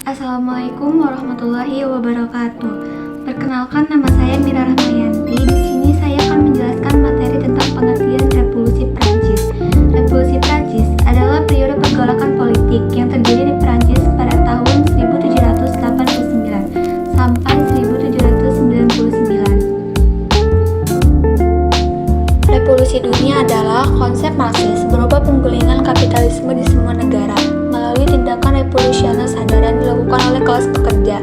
Assalamualaikum warahmatullahi wabarakatuh. Perkenalkan, nama saya Mira Rahmayanti. Di sini saya akan menjelaskan materi tentang pengertian Revolusi Prancis. Revolusi Prancis adalah periode pergolakan politik yang terjadi di Prancis pada tahun 1789 sampai 1799. Revolusi dunia adalah konsep Marxis berupa penggulingan kapitalisme di semua negara melalui tindakan revolusioner sadar yang dilakukan oleh kelas pekerja.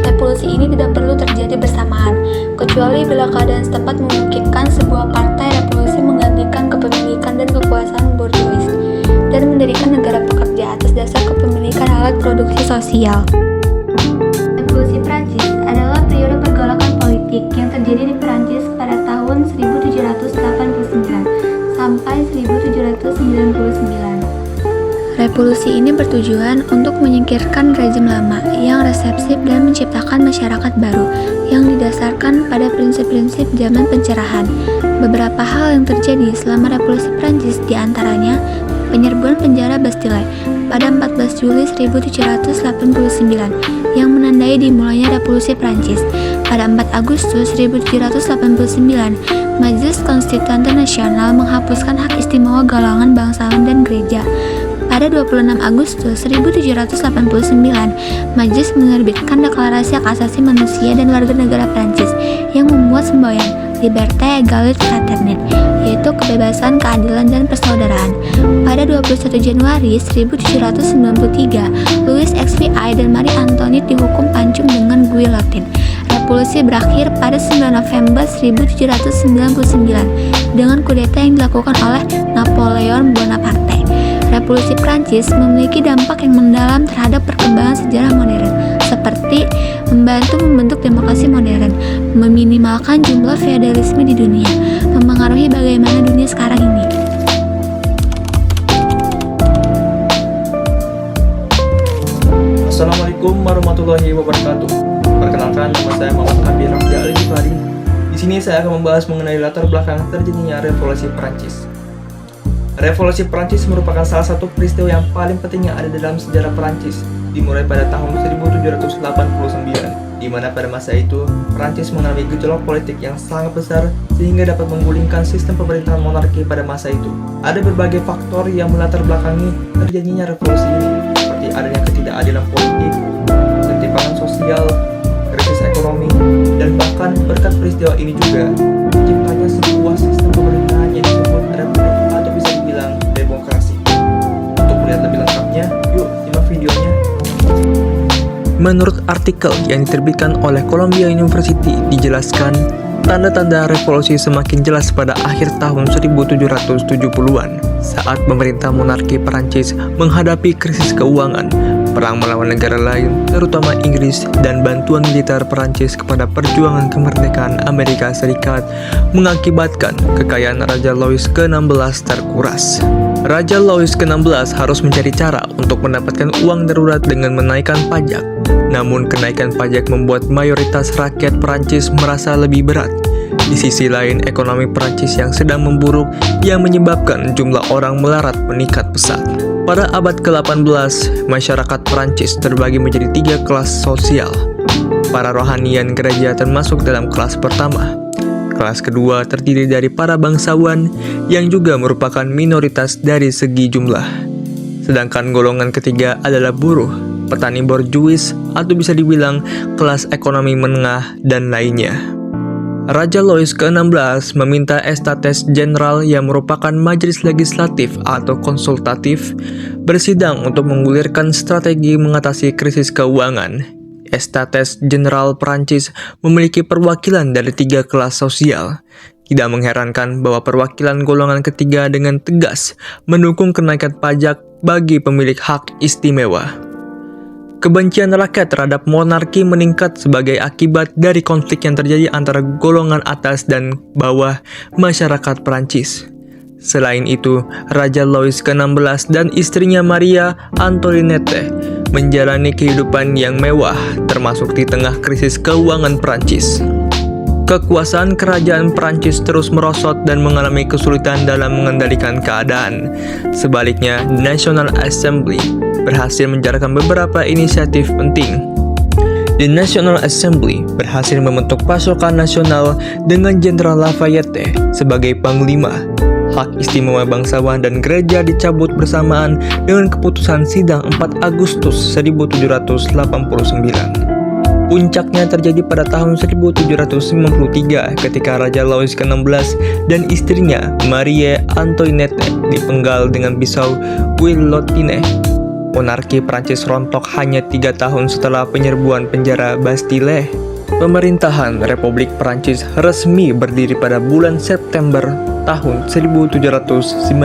Revolusi ini tidak perlu terjadi bersamaan, kecuali bila keadaan setempat memungkinkan sebuah partai revolusi menggantikan kepemilikan dan kekuasaan bourgeois dan mendirikan negara pekerja atas dasar kepemilikan alat produksi sosial. Revolusi Prancis adalah periode pergolakan politik yang terjadi di Prancis pada tahun 1789 sampai 1799. Revolusi ini bertujuan untuk menyingkirkan rezim lama yang reseptif dan menciptakan masyarakat baru yang didasarkan pada prinsip-prinsip zaman pencerahan. Beberapa hal yang terjadi selama Revolusi Prancis diantaranya penyerbuan penjara Bastille pada 14 Juli 1789 yang menandai dimulainya Revolusi Prancis. Pada 4 Agustus 1789, Majelis Konstituante Nasional menghapuskan hak istimewa golongan bangsawan dan gereja. Pada 26 Agustus 1789, Majelis menerbitkan Deklarasi Hak Asasi Manusia dan Warga Negara Prancis yang memuat semboyan Liberté, Égalité, Fraternité, yaitu kebebasan, keadilan, dan persaudaraan. Pada 21 Januari 1793, Louis XVI dan Marie Antoinette dihukum pancung dengan guillotine. Revolusi berakhir pada 9 November 1799 dengan kudeta yang dilakukan oleh Napoleon Bonaparte. Revolusi Prancis memiliki dampak yang mendalam terhadap perkembangan sejarah modern, seperti membantu membentuk demokrasi modern, meminimalkan jumlah feodalisme di dunia, memengaruhi bagaimana dunia sekarang ini. Assalamualaikum warahmatullahi wabarakatuh. Perkenalkan, nama saya Muhammad Kabir Raja Al-Jifari. Di sini saya akan membahas mengenai latar belakang terjadinya Revolusi Prancis. Revolusi Prancis merupakan salah satu peristiwa yang paling penting yang ada dalam sejarah Prancis, dimulai pada tahun 1789, di mana pada masa itu Prancis mengalami gejolak politik yang sangat besar sehingga dapat menggulingkan sistem pemerintahan monarki pada masa itu. Ada berbagai faktor yang melatar belakangi terjadinya revolusi ini, seperti adanya ketidakadilan politik, ketimpangan sosial, krisis ekonomi, dan bahkan berkat peristiwa ini juga terciptanya sebuah sistem pemerintahan yang disebut republik atau bisa dibilang demokrasi. Untuk melihat lebih lengkapnya, yuk simak videonya. Menurut artikel yang diterbitkan oleh Columbia University dijelaskan, tanda-tanda revolusi semakin jelas pada akhir tahun 1770-an saat pemerintah monarki Perancis menghadapi krisis keuangan, perang melawan negara lain, terutama Inggris, dan bantuan militer Perancis kepada perjuangan kemerdekaan Amerika Serikat mengakibatkan kekayaan Raja Louis ke-16 terkuras. Raja Louis ke-16 harus mencari cara untuk mendapatkan uang darurat dengan menaikkan pajak. Namun kenaikan pajak membuat mayoritas rakyat Perancis merasa lebih berat. Di sisi lain, ekonomi Perancis yang sedang memburuk yang menyebabkan jumlah orang melarat meningkat pesat. Pada abad ke-18, masyarakat Perancis terbagi menjadi 3 kelas sosial. Para rohanian gereja termasuk dalam kelas pertama. Kelas kedua terdiri dari para bangsawan yang juga merupakan minoritas dari segi jumlah. Sedangkan golongan ketiga adalah buruh, petani borjuis, atau bisa dibilang kelas ekonomi menengah dan lainnya. Raja Louis ke-16 meminta Estates General yang merupakan majelis legislatif atau konsultatif bersidang untuk menggulirkan strategi mengatasi krisis keuangan. Estates General Prancis memiliki perwakilan dari 3 kelas sosial. Tidak mengherankan bahwa perwakilan golongan ketiga dengan tegas mendukung kenaikan pajak bagi pemilik hak istimewa. Kebencian rakyat terhadap monarki meningkat sebagai akibat dari konflik yang terjadi antara golongan atas dan bawah masyarakat Prancis. Selain itu, Raja Louis ke-16 dan istrinya Maria Antoinette menjalani kehidupan yang mewah, termasuk di tengah krisis keuangan Prancis. Kekuasaan kerajaan Prancis terus merosot dan mengalami kesulitan dalam mengendalikan keadaan. Sebaliknya, National Assembly berhasil menjalankan beberapa inisiatif penting. The National Assembly berhasil membentuk pasukan nasional dengan Jenderal Lafayette sebagai panglima. Hak istimewa bangsawan dan gereja dicabut bersamaan dengan keputusan sidang 4 Agustus 1789. Puncaknya terjadi pada tahun 1793 ketika Raja Louis XVI dan istrinya Marie Antoinette dipenggal dengan pisau guillotine. Monarki Prancis rontok hanya 3 tahun setelah penyerbuan penjara Bastille. Pemerintahan Republik Prancis resmi berdiri pada bulan September tahun 1792.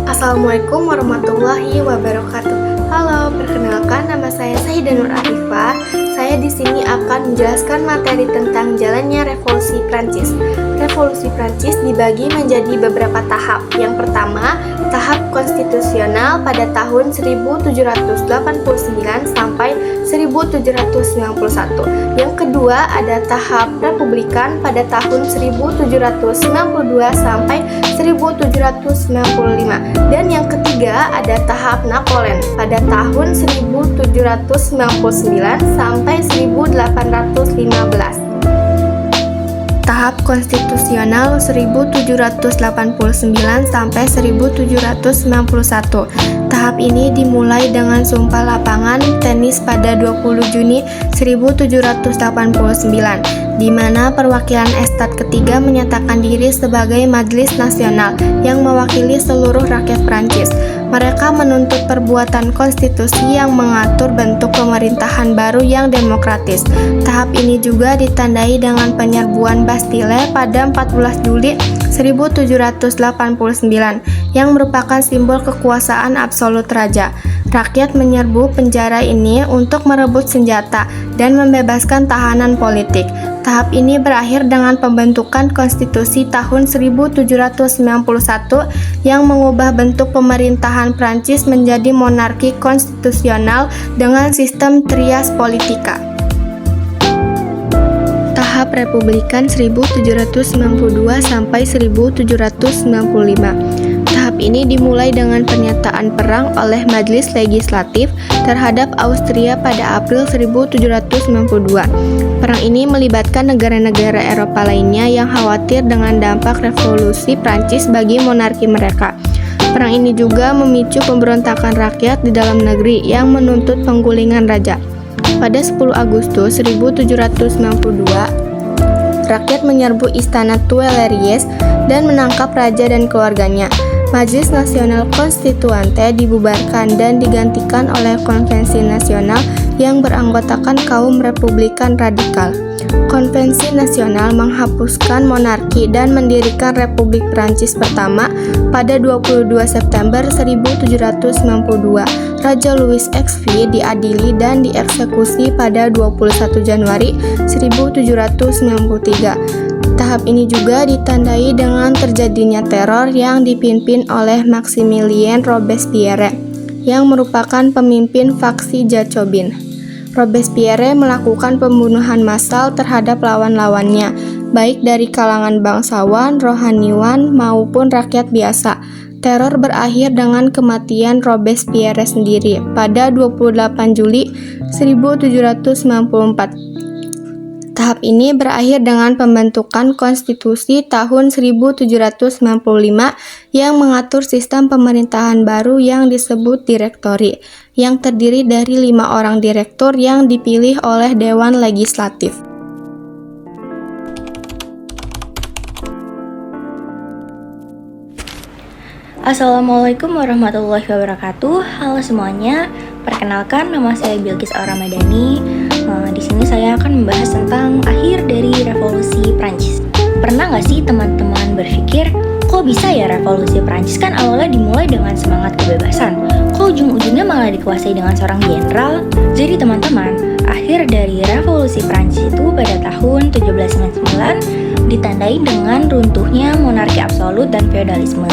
Assalamualaikum warahmatullahi wabarakatuh. Halo, perkenalkan nama saya Saidah Nur Arifah. Saya di sini akan menjelaskan materi tentang jalannya Revolusi Prancis. Revolusi Prancis dibagi menjadi beberapa tahap. Yang pertama, tahap konstitusional pada tahun 1789 sampai 1791. Yang kedua, ada tahap republikan pada tahun 1792 sampai 1795. Dan yang ketiga, ada tahap Napoleon pada tahun 1799 sampai 1815. Tahap konstitusional 1789 sampai 1791. Tahap ini dimulai dengan sumpah lapangan tenis pada 20 Juni 1789, di mana perwakilan Estat ketiga menyatakan diri sebagai Majelis Nasional yang mewakili seluruh rakyat Prancis. Mereka menuntut perbuatan konstitusi yang mengatur bentuk pemerintahan baru yang demokratis. Tahap ini juga ditandai dengan penyerbuan Bastille pada 14 Juli 1789 yang merupakan simbol kekuasaan absolut raja. Rakyat menyerbu penjara ini untuk merebut senjata dan membebaskan tahanan politik. Tahap ini berakhir dengan pembentukan konstitusi tahun 1791 yang mengubah bentuk pemerintahan Prancis menjadi monarki konstitusional dengan sistem trias politika. Tahap republikan 1792 sampai 1795. Tahap ini dimulai dengan pernyataan perang oleh Majelis Legislatif terhadap Austria pada April 1792. Perang ini melibatkan negara-negara Eropa lainnya yang khawatir dengan dampak revolusi Prancis bagi monarki mereka. Perang ini juga memicu pemberontakan rakyat di dalam negeri yang menuntut penggulingan raja. Pada 10 Agustus 1792, rakyat menyerbu istana Tuileries dan menangkap raja dan keluarganya. Majelis Nasional Konstituante dibubarkan dan digantikan oleh Konvensi Nasional yang beranggotakan kaum Republikan radikal. Konvensi Nasional menghapuskan monarki dan mendirikan Republik Prancis pertama pada 22 September 1792. Raja Louis XVI diadili dan dieksekusi pada 21 Januari 1793. Tahap ini juga ditandai dengan terjadinya teror yang dipimpin oleh Maximilien Robespierre yang merupakan pemimpin faksi Jacobin. Robespierre melakukan pembunuhan massal terhadap lawan-lawannya, baik dari kalangan bangsawan, rohaniwan, maupun rakyat biasa. Teror berakhir dengan kematian Robespierre sendiri pada 28 Juli 1794. Tahap ini berakhir dengan pembentukan konstitusi tahun 1795 yang mengatur sistem pemerintahan baru yang disebut direktori, yang terdiri dari 5 orang direktur yang dipilih oleh Dewan Legislatif. Assalamualaikum warahmatullahi wabarakatuh. Halo semuanya, perkenalkan nama saya Bilqis Aura Madani. Di sini saya akan membahas tentang akhir dari revolusi Prancis. Pernah nggak sih teman-teman berpikir, kok bisa ya revolusi Prancis kan awalnya dimulai dengan semangat kebebasan, kok ujung-ujungnya malah dikuasai dengan seorang jenderal? Jadi teman-teman, akhir dari revolusi Prancis itu pada tahun 1799 ditandai dengan runtuhnya monarki absolut dan feodalisme,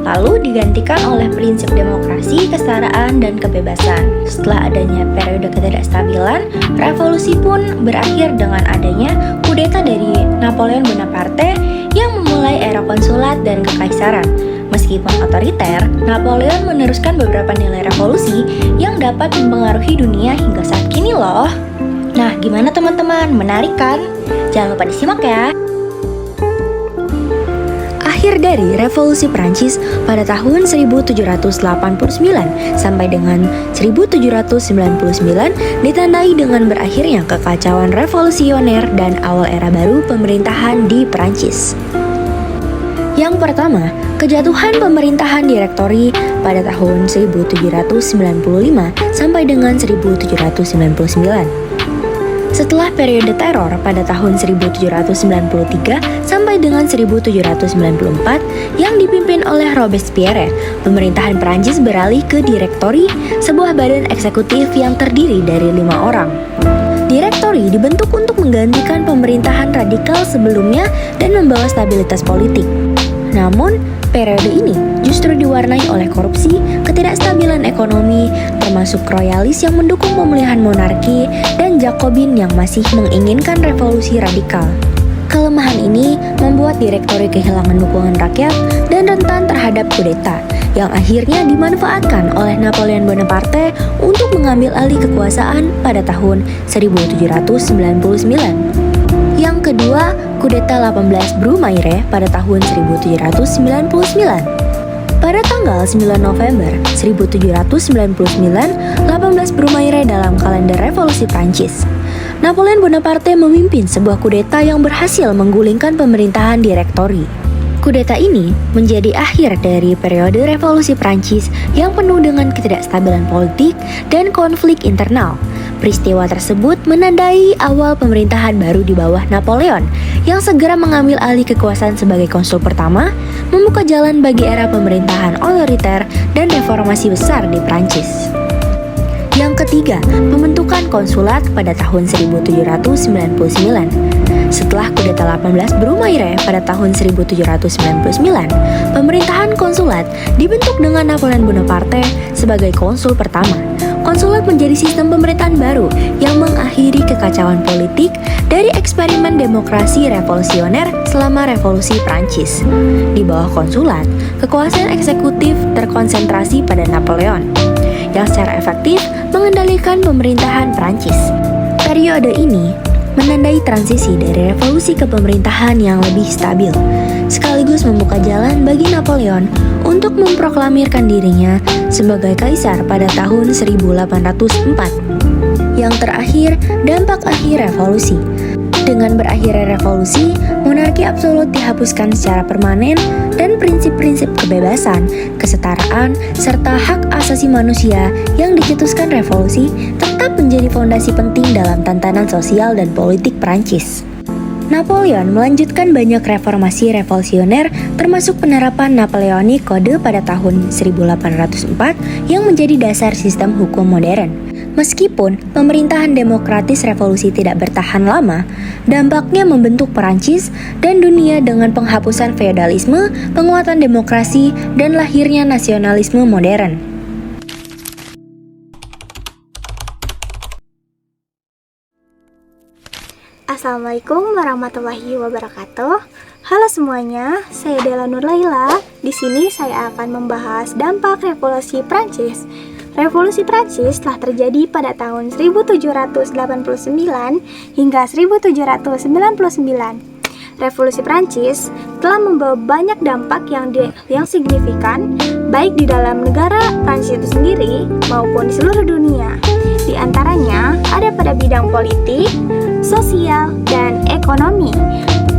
lalu digantikan oleh prinsip demokrasi, kesetaraan, dan kebebasan. Setelah adanya periode ketidakstabilan, revolusi pun berakhir dengan adanya kudeta dari Napoleon Bonaparte yang memulai era konsulat dan kekaisaran. Meskipun otoriter, Napoleon meneruskan beberapa nilai revolusi yang dapat mempengaruhi dunia hingga saat kini loh. Nah, gimana teman-teman? Menarik kan? Jangan lupa disimak ya. Akhir dari Revolusi Prancis pada tahun 1789 sampai dengan 1799 ditandai dengan berakhirnya kekacauan revolusioner dan awal era baru pemerintahan di Prancis. Yang pertama, kejatuhan pemerintahan direktori pada tahun 1795 sampai dengan 1799. Setelah periode teror pada tahun 1793 sampai dengan 1794 yang dipimpin oleh Robespierre, pemerintahan Prancis beralih ke direktori, sebuah badan eksekutif yang terdiri dari 5 orang. Direktori dibentuk untuk menggantikan pemerintahan radikal sebelumnya dan membawa stabilitas politik. Namun, periode ini justru diwarnai oleh korupsi, ketidakstabilan ekonomi, termasuk royalis yang mendukung pemulihan monarki, dan Jakobin yang masih menginginkan revolusi radikal. Kelemahan ini membuat direktori kehilangan dukungan rakyat dan rentan terhadap kudeta, yang akhirnya dimanfaatkan oleh Napoleon Bonaparte untuk mengambil alih kekuasaan pada tahun 1799. Yang kedua, kudeta 18 Brumaire pada tahun 1799. Pada tanggal 9 November 1799, 18 Brumaire dalam kalender revolusi Prancis. Napoleon Bonaparte memimpin sebuah kudeta yang berhasil menggulingkan pemerintahan direktori. Kudeta ini menjadi akhir dari periode revolusi Prancis yang penuh dengan ketidakstabilan politik dan konflik internal. Peristiwa tersebut menandai awal pemerintahan baru di bawah Napoleon yang segera mengambil alih kekuasaan sebagai konsul pertama, membuka jalan bagi era pemerintahan otoriter dan reformasi besar di Prancis. Yang ketiga, pembentukan konsulat pada tahun 1799. Setelah kudeta 18 Brumaire pada tahun 1799, pemerintahan konsulat dibentuk dengan Napoleon Bonaparte sebagai konsul pertama. Konsulat menjadi sistem pemerintahan baru yang mengakhiri kekacauan politik dari eksperimen demokrasi revolusioner selama revolusi Prancis. Di bawah konsulat, kekuasaan eksekutif terkonsentrasi pada Napoleon, yang secara efektif mengendalikan pemerintahan Prancis. Periode ini menandai transisi dari revolusi ke pemerintahan yang lebih stabil, sekaligus membuka jalan bagi Napoleon untuk memproklamirkan dirinya sebagai kaisar pada tahun 1804. Yang terakhir, dampak akhir revolusi. Dengan berakhirnya revolusi, monarki absolut dihapuskan secara permanen dan prinsip-prinsip kebebasan, kesetaraan, serta hak asasi manusia yang dicetuskan revolusi tetap menjadi fondasi penting dalam tatanan sosial dan politik Prancis. Napoleon melanjutkan banyak reformasi revolusioner termasuk penerapan Napoleonic Code pada tahun 1804 yang menjadi dasar sistem hukum modern. Meskipun pemerintahan demokratis revolusi tidak bertahan lama, dampaknya membentuk Perancis dan dunia dengan penghapusan feodalisme, penguatan demokrasi, dan lahirnya nasionalisme modern. Assalamualaikum warahmatullahi wabarakatuh. Halo semuanya, saya Dela Nur Laila. Di sini saya akan membahas dampak revolusi Prancis. Revolusi Prancis telah terjadi pada tahun 1789 hingga 1799. Revolusi Prancis telah membawa banyak dampak yang signifikan baik di dalam negara Prancis itu sendiri maupun di seluruh dunia. Di antaranya ada pada bidang politik, sosial, dan ekonomi.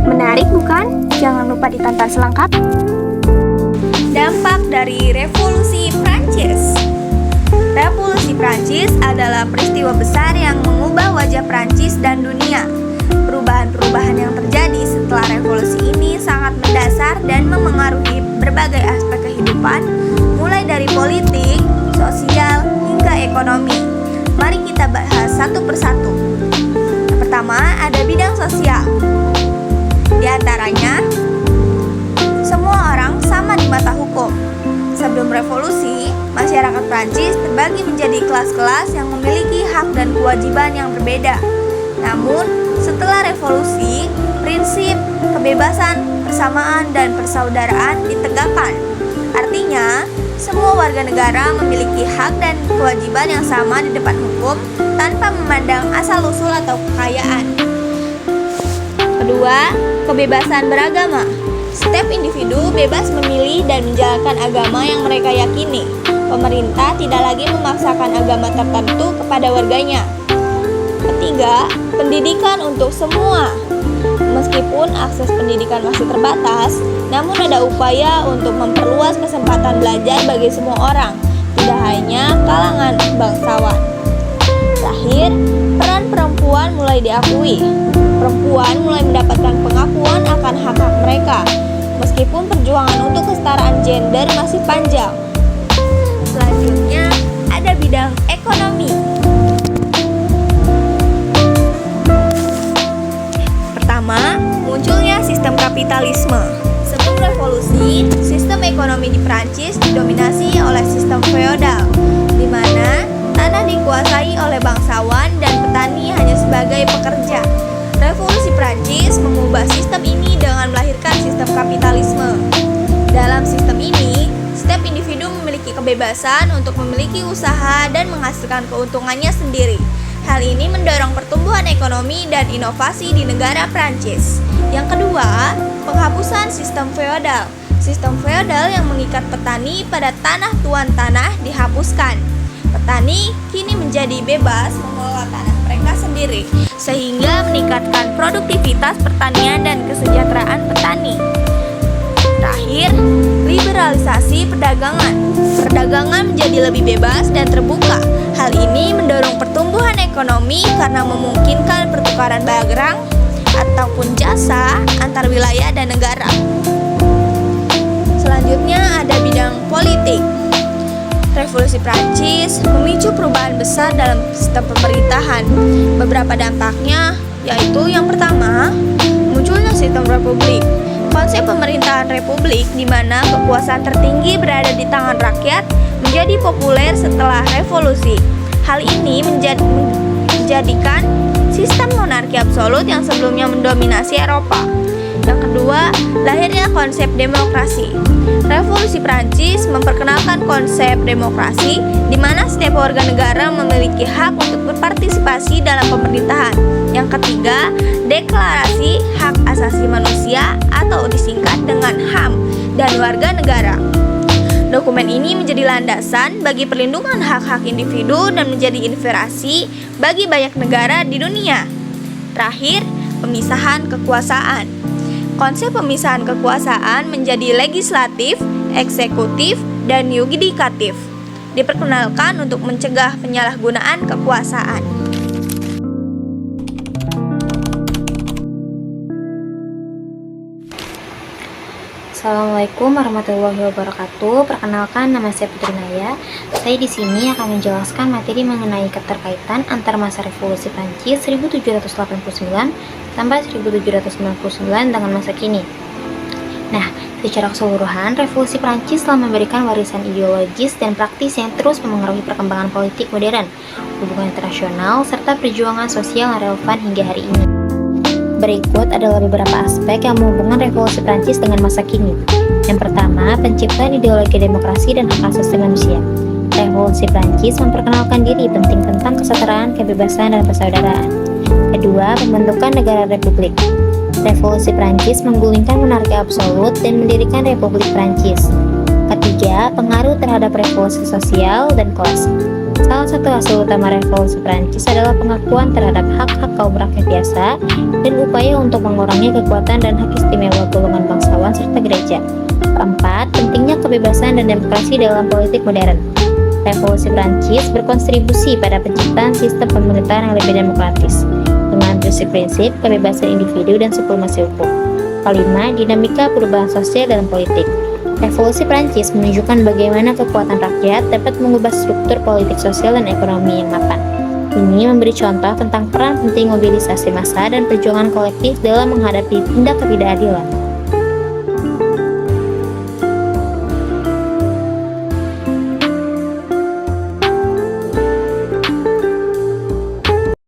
Menarik bukan? Jangan lupa ditonton selengkapnya. Dampak dari Revolusi Prancis. Revolusi Prancis adalah peristiwa besar yang mengubah wajah Prancis dan dunia. Perubahan-perubahan yang terjadi setelah revolusi ini sangat mendasar dan memengaruhi berbagai aspek kehidupan, mulai dari politik, sosial, hingga ekonomi. Mari kita bahas satu persatu. Yang pertama, ada bidang sosial. Di antaranya, semua orang sama di mata hukum. Sebelum revolusi, masyarakat Prancis terbagi menjadi kelas-kelas yang memiliki hak dan kewajiban yang berbeda. Namun, setelah revolusi, prinsip kebebasan persamaan dan persaudaraan ditegakkan. Artinya, semua warga negara memiliki hak dan kewajiban yang sama di depan hukum tanpa memandang asal-usul atau kekayaan. Kedua, kebebasan beragama. Setiap individu bebas memilih dan menjalankan agama yang mereka yakini. Pemerintah tidak lagi memaksakan agama tertentu kepada warganya. Ketiga, pendidikan untuk semua. Meskipun akses pendidikan masih terbatas, namun ada upaya untuk memperluas kesempatan belajar bagi semua orang, tidak hanya kalangan bangsawan. Terakhir, peran perempuan mulai diakui. Perempuan mulai mendapatkan pengakuan akan hak-hak mereka, meskipun perjuangan untuk kesetaraan gender masih panjang. Selanjutnya, ada bidang ekonomi. Pertama, munculnya sistem kapitalisme. Sebelum revolusi, sistem ekonomi di Prancis didominasi oleh sistem feodal, di mana tanah dikuasai oleh bangsawan dan petani hanya sebagai pekerja. Revolusi Prancis mengubah sistem ini dengan melahirkan sistem kapitalisme. Dalam sistem ini, setiap individu memiliki kebebasan untuk memiliki usaha dan menghasilkan keuntungannya sendiri. Hal ini mendorong pertumbuhan ekonomi dan inovasi di negara Prancis. Yang kedua, penghapusan sistem feodal. Sistem feodal yang mengikat petani pada tanah tuan tanah dihapuskan. Petani kini menjadi bebas mengelola tanah mereka sendiri, sehingga meningkatkan produktivitas pertanian dan kesejahteraan petani. Terakhir, liberalisasi perdagangan. Perdagangan menjadi lebih bebas dan terbuka. Hal ini mendorong pertumbuhan ekonomi karena memungkinkan pertukaran barang ataupun jasa antar wilayah dan negara. Selanjutnya ada bidang politik. Revolusi Prancis memicu perubahan besar dalam sistem pemerintahan. Beberapa dampaknya yaitu yang pertama, munculnya sistem republik. Konsep pemerintahan republik di mana kekuasaan tertinggi berada di tangan rakyat menjadi populer setelah revolusi. Hal ini menjadikan sistem monarki absolut yang sebelumnya mendominasi Eropa. Yang kedua, lahirnya konsep demokrasi. Revolusi Prancis memperkenalkan konsep demokrasi di mana setiap warga negara memiliki hak untuk berpartisipasi dalam pemerintahan. Yang ketiga, Deklarasi Hak Asasi Manusia atau disingkat dengan HAM dan warga negara. Dokumen ini menjadi landasan bagi perlindungan hak-hak individu dan menjadi inspirasi bagi banyak negara di dunia. Terakhir, pemisahan kekuasaan. Konsep pemisahan kekuasaan menjadi legislatif, eksekutif, dan yudikatif. Diperkenalkan untuk mencegah penyalahgunaan kekuasaan. Assalamualaikum warahmatullahi wabarakatuh. Perkenalkan, nama saya Putri Naya. Saya di sini akan menjelaskan materi mengenai keterkaitan antar masa revolusi Prancis 1789 sampai 1799 dengan masa kini. Nah, secara keseluruhan, revolusi Prancis telah memberikan warisan ideologis dan praktis yang terus memengaruhi perkembangan politik modern, hubungan internasional, serta perjuangan sosial yang relevan hingga hari ini. Berikut adalah beberapa aspek yang menghubungkan revolusi Prancis dengan masa kini. Yang pertama, penciptaan ideologi demokrasi dan hak asasi manusia. Revolusi Prancis memperkenalkan diri penting tentang kesetaraan, kebebasan, dan persaudaraan. Kedua, pembentukan negara republik. Revolusi Prancis menggulingkan monarki absolut dan mendirikan Republik Prancis. Ketiga, pengaruh terhadap revolusi sosial dan kelas. Salah satu hasil utama revolusi Prancis adalah pengakuan terhadap hak-hak kaum rakyat biasa dan upaya untuk mengurangi kekuatan dan hak istimewa golongan bangsawan serta gereja. Keempat, pentingnya kebebasan dan demokrasi dalam politik modern. Revolusi Prancis berkontribusi pada penciptaan sistem pemerintahan yang lebih demokratis dengan prinsip-prinsip kebebasan individu dan supremasi hukum. Kelima, dinamika perubahan sosial dalam politik. Revolusi Prancis menunjukkan bagaimana kekuatan rakyat dapat mengubah struktur politik sosial dan ekonomi yang mapan. Ini memberi contoh tentang peran penting mobilisasi massa dan perjuangan kolektif dalam menghadapi tindak ketidakadilan.